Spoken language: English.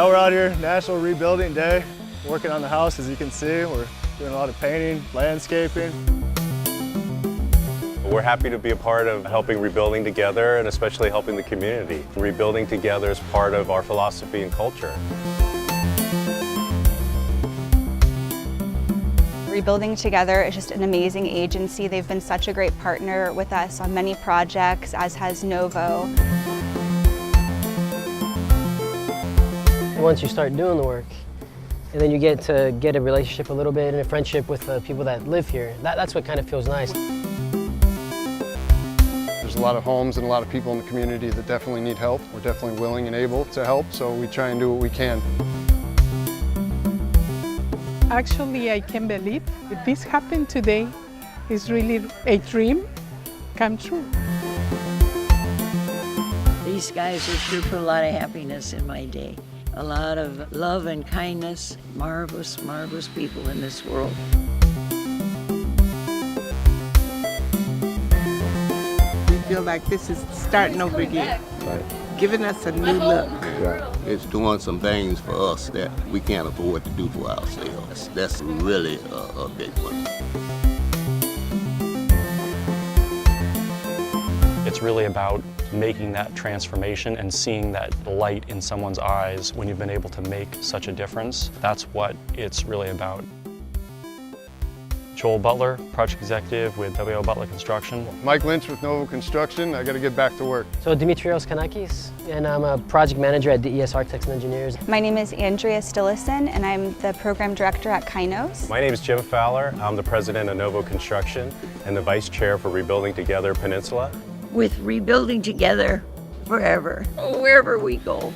Now we're out here, National Rebuilding Day, working on the house. As you can see, we're doing a lot of painting, landscaping. We're happy to be a part of helping Rebuilding Together and especially helping the community. Rebuilding Together is part of our philosophy and culture. Rebuilding Together is just an amazing agency. They've been such a great partner with us on many projects, as has Novo. Once you start doing the work, and then you get to get a relationship a little bit and a friendship with the people that live here, that's what kind of feels nice. There's a lot of homes and a lot of people in the community that definitely need help. We're definitely willing and able to help, so we try and do what we can. Actually, I can't believe that this happened today. It's really a dream come true. These guys have sure put a lot of happiness in my day. A lot of love and kindness. Marvelous, marvelous people in this world. We feel like this is starting over again, giving us a new look. It's doing some things for us that we can't afford to do for ourselves. That's really a big one. It's really about making that transformation and seeing that light in someone's eyes when you've been able to make such a difference. That's what it's really about. Joel Butler, project executive with W.O. Butler Construction. Mike Lynch with Novo Construction. I got to get back to work. So Dimitrios Kanakis, and I'm a project manager at DES Architects and Engineers. My name is Andrea Stillison, and I'm the program director at Kainos. My name is Jim Fowler. I'm the president of Novo Construction and the vice chair for Rebuilding Together Peninsula. With Rebuilding Together forever, wherever we go.